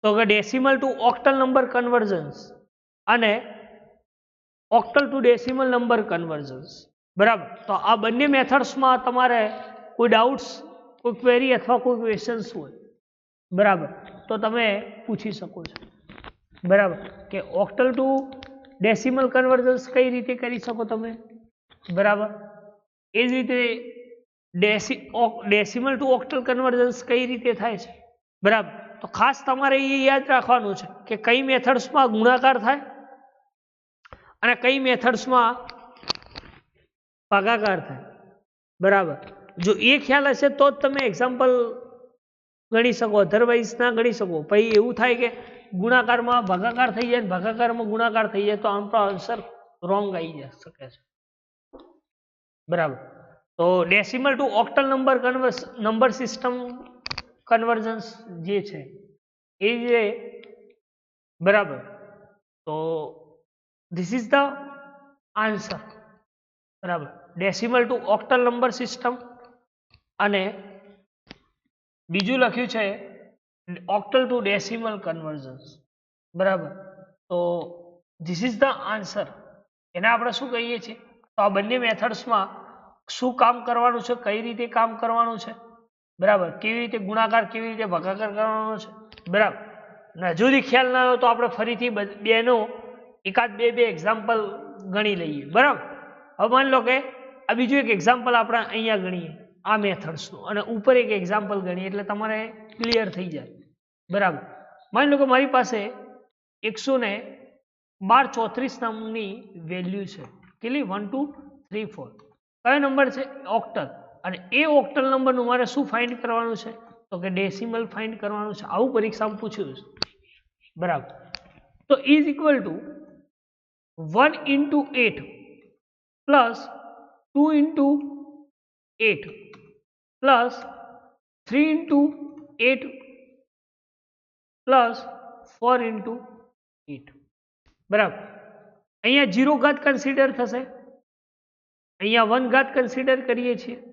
તો કે decimal to octal number conversions અને octal to decimal number conversions બરાબર તો આ બંને મેથડ્સમાં તમારે કોઈ ડાઉટ્સ કોઈ ક્વેરી અથવા કોઈ ક્વેશ્ચન્સ હોય બરાબર તો તમે પૂછી શકો છો બરાબર કે ઓક્ટલ ટુ ડેસિમલ કન્વર્ઝન્સ કઈ રીતે કરી શકો તમે બરાબર એ જ રીતે ડેસિમલ ટુ ઓક્ટલ કન્વર્ઝન્સ કઈ રીતે થાય છે બરાબર તો ખાસ તમારે એ યાદ રાખવાનું છે કે કઈ મેથડ્સમાં ગુણાકાર થાય અને કઈ મેથડ્સમાં ભાગાકાર થાય બરાબર જો એ ખ્યાલ હશે તો જ તમે એક્ઝામ્પલ ગણી શકો અધરવાઇઝ ના ગણી શકો પછી એવું થાય કે ગુણાકારમાં ભાગાકાર થઈ જાય ભાગાકારમાં ગુણાકાર થઈ જાય તો આપણો આન્સર રોંગ આવી શકે છે બરાબર તો decimal to octal number system conversions જે છે એ જે બરાબર તો ધીસ ઇઝ ધ આન્સર બરાબર decimal to octal number system અને બીજું લખ્યું છે ઓક્ટલ ટુ ડેસિમલ કન્વર્ઝન્સ બરાબર તો ધીસ ઇઝ ધ આન્સર એને આપણે શું કહીએ છીએ તો આ બંને મેથડ્સમાં શું કામ કરવાનું છે કઈ રીતે કામ કરવાનું છે બરાબર કેવી રીતે ગુણાકાર કેવી રીતે ભાગાકાર કરવાનો છે બરાબર ને હજુ ખ્યાલ ના હોય તો આપણે ફરીથી બેનો એકાદ બે એક્ઝામ્પલ ગણી લઈએ બરાબર હવે માની લો કે આ બીજું એક એક્ઝામ્પલ આપણે અહીંયા ગણીએ આ મેથડ્સનું અને ઉપર એક એક્ઝામ્પલ ગણીએ એટલે તમારે ક્લિયર થઈ જાય બરાબર માની લો કે મારી પાસે 11234 નામની વેલ્યુ છે કેટલી 1 2 3 4 કયો નંબર છે ઓક્ટલ અને એ ઓક્ટલ નંબરનું મારે શું ફાઇન્ડ કરવાનું છે તો કે ડેસિમલ ફાઇન્ડ કરવાનું છે આવું પરીક્ષામાં પૂછ્યું છે બરાબર તો is equal to 1 into 8 plus 2 into 8 plus 3 into 8 plus 4 into 8 બરાબર અહીંયા 0 ઘાત કન્સિડર થશે અહીંયા 1 ઘાત કન્સિડર કરીએ છીએ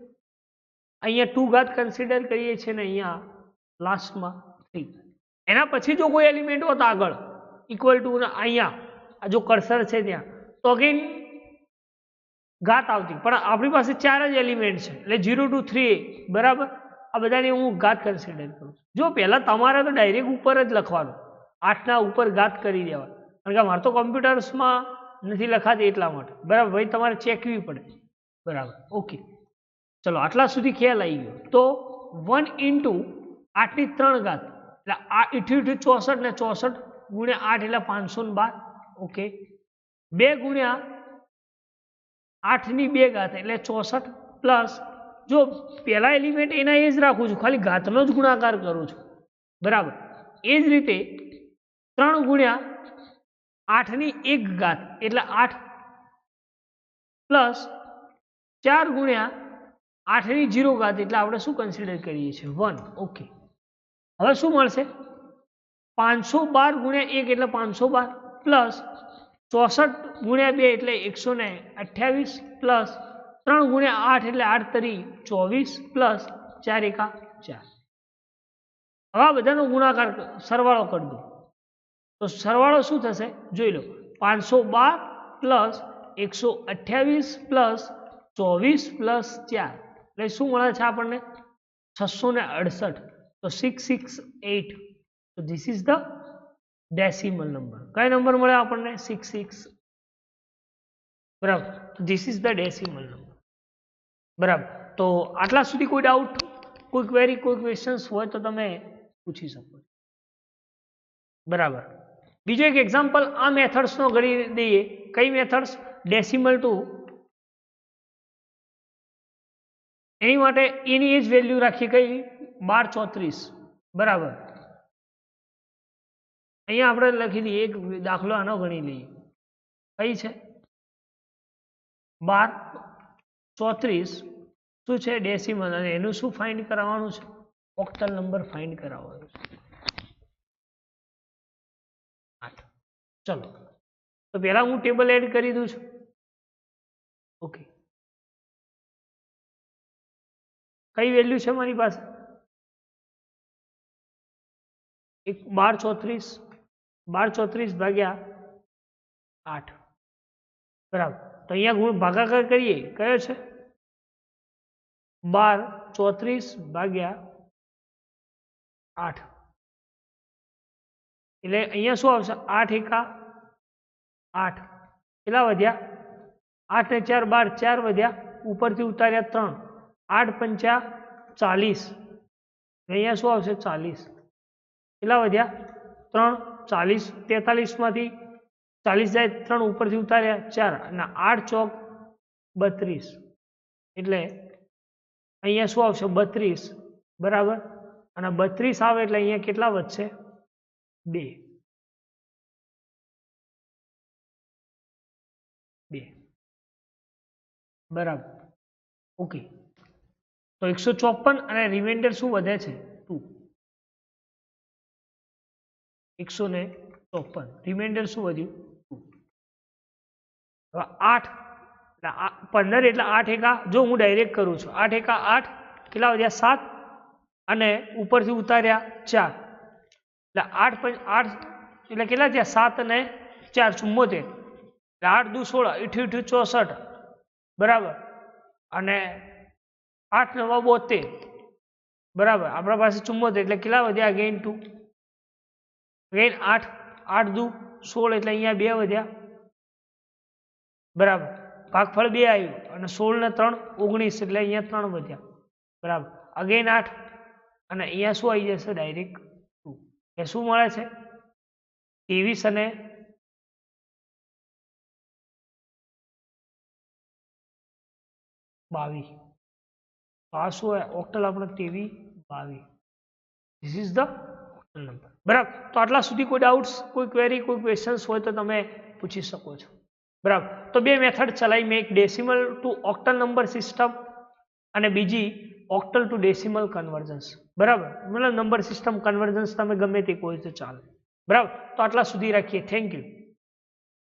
અહીંયા 2 ઘાત કન્સિડર કરીએ છીએ ને અહીંયા લાસ્ટમાં 3 એના પછી જો કોઈ એલિમેન્ટ હોત આગળ ઇક્વલ ટુ અહીંયા જો કર્સર છે ત્યાં તો અગેન ઘાત આવતી પણ આપણી પાસે 4 જ એલિમેન્ટ છે એટલે 0 to 3 બરાબર આ બધાને હું ઘાત કન્સિડર કરું જો પહેલા તમારે તો ડાયરેક્ટ ઉપર જ લખવાનું 8 ના ઉપર ઘાત કરી દેવા કારણ કે મારે તો કોમ્પ્યુટર્સમાં નથી લખાતી એટલા માટે બરાબર ભાઈ તમારે ચેકવી પડે બરાબર ઓકે ચલો આટલા સુધી ખ્યાલ આવી ગયો તો 1 into 8 ની 3 ઘાત એટલે 88 64 ને 64 ગુણ્યા 8 એટલે 512 ઓકે 2 ગુણ્યા 8 ની 2 ઘાત એટલે 64 પ્લસ જો પહેલા એલિમેન્ટ એના એ જ રાખું છું ખાલી ઘાતનો જ ગુણાકાર કરું છું બરાબર એ જ રીતે 3 ગુણ્યા 8 ની 1 ઘાત એટલે 8 પ્લસ 4 ગુણ્યા 8 ની 0 ઘાત એટલે આપણે શું કન્સિડર કરીએ છીએ 1 ઓકે હવે શું મળશે 512 ગુણ્યા 1 એટલે 512 પ્લસ 64 ગુણ્યા 2 એટલે 128 પ્લસ 3 ગુણ્યા 8 એટલે 8 તરી 24 પ્લસ 4 એકા 4 હવે બધાનો ગુણાકાર સરવાળો કરી દો તો સરવાળો શું થશે જોઈ લો 512 પ્લસ 128 પ્લસ 24 પ્લસ 4 એટલે શું મળે છે આપણને 668 તો 668 તો this is the decimal number કયો નંબર મળે આપણને 668 બરાબર. This is the decimal number. બરાબર. તો આટલા સુધી કોઈ ડાઉટ, કોઈ ક્વેરી, કોઈ ક્વેશ્ચન્સ હોય તો તમે પૂછી શકો. બરાબર. બીજો એક એક્ઝામ્પલ આ મેથડ્સનો ગણી દઈએ. કઈ મેથડ્સ? ડેસિમલ ટુ, એની માટે એની એ જ વેલ્યુ રાખી કઈ 1234. બરાબર. અહીંયા આપણે લખી દઈએ એક દાખલો આનો ગણી લઈએ. કઈ છે? 1234 શું છે? ડેસિમલ. અને એનું શું ફાઇન્ડ કરાવવાનું છે? ઓક્ટલ નંબર ફાઇન્ડ કરાવવાનો છે. 8. ચલો, તો પહેલા હું ટેબલ એડ કરી દઉં છું. ઓકે, કઈ વેલ્યુ છે મારી પાસે? 1234 ભાગ્યા 8. બરાબર. તો અહીંયા ગુણ ભાગાકાર કરીએ. કયો છે? 1234 ભાગ્યા 8. એટલે અહીંયા શું આવશે? 8 એકા 8. કેટલા વધ્યા? 8 ને 4 12, 4 વધ્યા, ઉપરથી ઉતાર્યા 3. 8 પંચા 40. અહીંયા શું આવશે? 40. કેટલા વધ્યા? 3. 40. 43 માંથી 40 જાય, 3 ઉપરથી ઉતાર્યા 4, અને 8 ચોક 32. એટલે અહીંયા શું આવશે? 32. બરાબર. અને 32 આવે એટલે અહીંયા કેટલા વધશે? 2. બરાબર. ઓકે, તો 154 અને રિમાઇન્ડર શું વધે છે? 2. 154, રિમાઇન્ડર શું વધ્યું? 2. હવે 8 15 એટલે 8 એકા, જો હું ડાયરેક્ટ કરું છું, 8 એકા 8, કેટલા વધ્યા? 7, અને ઉપરથી ઉતાર્યા 4. એટલે 8 એટલે કેટલા થયા? 7 અને 4 74. એટલે 8 દુ 16, 8 64. બરાબર. અને 8 9 72. બરાબર. આપણા પાસે 74, એટલે કેટલા વધ્યા? અગેન 2. અગેન 8 8 દુ 16, એટલે અહીંયા 2 વધ્યા. બરાબર. ભાગફળ 2 આવ્યું, અને 16 ને 3 19, એટલે અહીંયા 3 વધ્યા. બરાબર. અગેન 8, અને અહીંયા શું આવી જશે? ડાયરેક્ટ 2. એ શું મળે છે? 23 અને 22. આ શું હોય? ઓક્ટલ આપણે 23 22. This is the octal number. બરાબર. તો આટલા સુધી કોઈ ડાઉટ્સ, કોઈ ક્વેરી, કોઈ ક્વેશ્ચન્સ હોય તો તમે પૂછી શકો છો. બરાબર. તો બે મેથડ ચલાવી મેં, એક decimal to octal number system અને બીજી ઓક્ટલ ટુ ડેસિમલ કન્વર્જન્સ. બરાબર. મતલબ નંબર સિસ્ટમ કન્વર્જન્સ તમે ગમે તે કોઈ તો ચાલે. બરાબર. તો આટલા સુધી રાખીએ. Thank you.